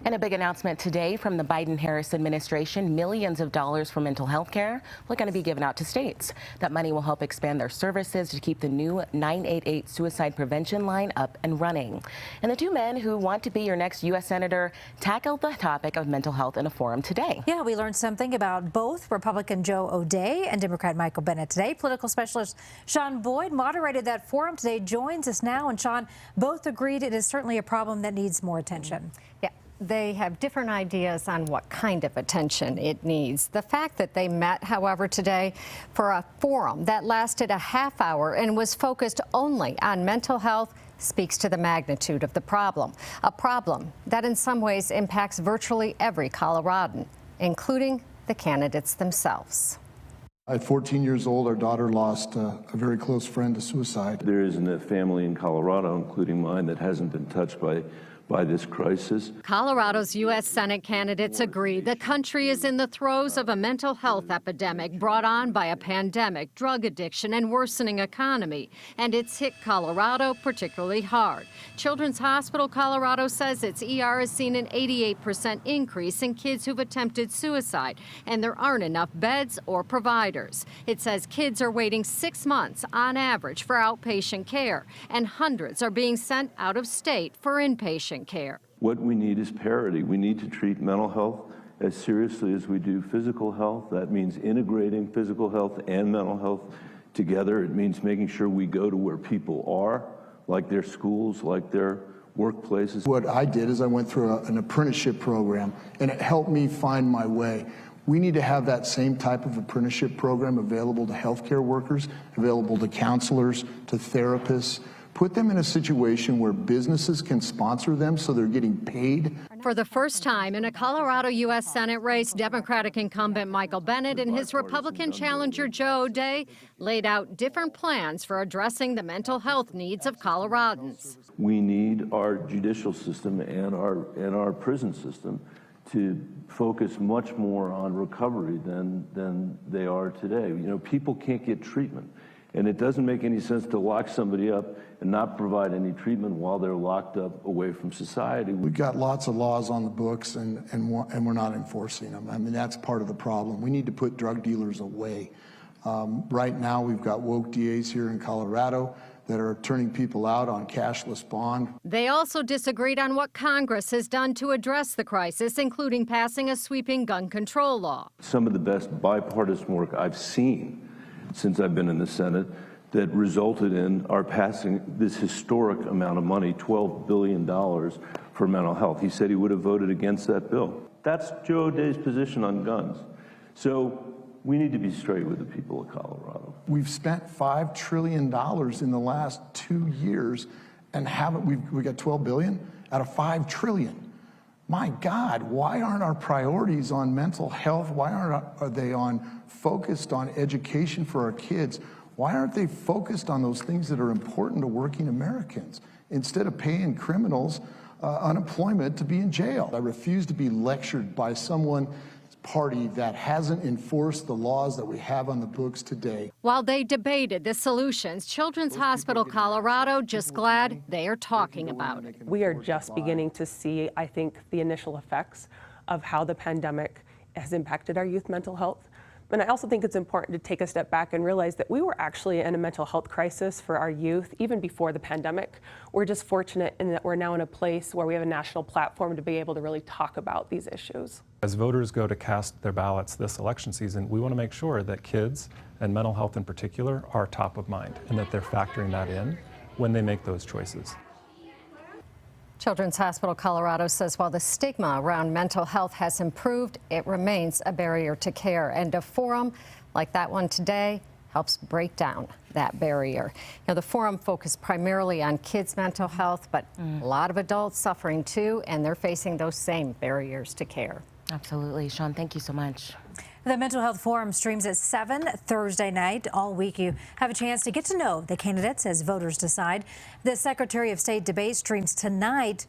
And a big announcement today from the Biden-Harris administration. Millions of dollars for mental health care are going to be given out to states. That money will help expand their services to keep the new 988 suicide prevention line up and running. And the two men who want to be your next U.S. Senator tackled the topic of mental health in a forum today. Yeah, we learned something about both Republican Joe O'Dea and Democrat Michael Bennet today. Political specialist Sean Boyd moderated that forum today, joins us now. And Sean, both agreed it is certainly a problem that needs more attention. Yeah. They have different ideas on what kind of attention it needs. The fact that they met, however, today for a forum that lasted a half hour and was focused only on mental health speaks to the magnitude of the problem, a problem that in some ways impacts virtually every Coloradan, including the candidates themselves. At 14 years old, our daughter lost a very close friend to suicide. There isn't a family in Colorado, including mine, that hasn't been touched by this crisis. Colorado's U.S. Senate candidates agree the country is in the throes of a mental health epidemic brought on by a pandemic, drug addiction, and worsening economy. And it's hit Colorado particularly hard. Children's Hospital Colorado says its ER has seen an 88% increase in kids who've attempted suicide, and there aren't enough beds or providers. It says kids are waiting 6 months on average for outpatient care, and hundreds are being sent out of state for inpatient care. What we need is parity. We need to treat mental health as seriously as we do physical health. That means integrating physical health and mental health together. It means making sure we go to where people are, like their schools, like their workplaces. What I did is I went through an apprenticeship program, and it helped me find my way. We need to have that same type of apprenticeship program available to healthcare workers, available to counselors, to therapists. Put them in a situation where businesses can sponsor them so they're getting paid. For the first time in a Colorado U.S. Senate race, Democratic incumbent Michael Bennet and his Republican challenger Joe O'Dea laid out different plans for addressing the mental health needs of Coloradans. We need our judicial system and our prison system to focus much more on recovery than they are today. You know, people can't get treatment. And it doesn't make any sense to lock somebody up and not provide any treatment while they're locked up away from society. We've got lots of laws on the books, and we're not enforcing them. I mean, that's part of the problem. We need to put drug dealers away. Right now, we've got woke DAs here in Colorado that are turning people out on cashless bond. They also disagreed on what Congress has done to address the crisis, including passing a sweeping gun control law. Some of the best bipartisan work I've seen since I've been in the Senate that resulted in our passing this historic amount of money, $12 billion for mental health. He said he would have voted against that bill. That's Joe O'Dea's position on guns. So we need to be straight with the people of Colorado. We've spent $5 trillion in the last 2 years, and we got $12 billion out of $5 trillion. My God, why aren't our priorities on mental health? Why are they focused on education for our kids? Why aren't they focused on those things that are important to working Americans instead of paying criminals unemployment to be in jail? I refuse to be lectured by someone party that hasn't enforced the laws that we have on the books today. While they debated the solutions, Children's Hospital Colorado just glad they are talking about it. We are just beginning to see, I think, the initial effects of how the pandemic has impacted our youth mental health. And I also think it's important to take a step back and realize that we were actually in a mental health crisis for our youth even before the pandemic. We're just fortunate in that we're now in a place where we have a national platform to be able to really talk about these issues. As voters go to cast their ballots this election season, we want to make sure that kids and mental health in particular are top of mind and that they're factoring that in when they make those choices. Children's Hospital Colorado says while the stigma around mental health has improved, it remains a barrier to care, and a forum like that one today helps break down that barrier. Now, the forum focused primarily on kids' mental health, but a lot of adults suffering too, and they're facing those same barriers to care. Absolutely. Sean, thank you so much. The Mental Health Forum streams at 7 Thursday night. All week you have a chance to get to know the candidates as voters decide. The Secretary of State debate streams tonight.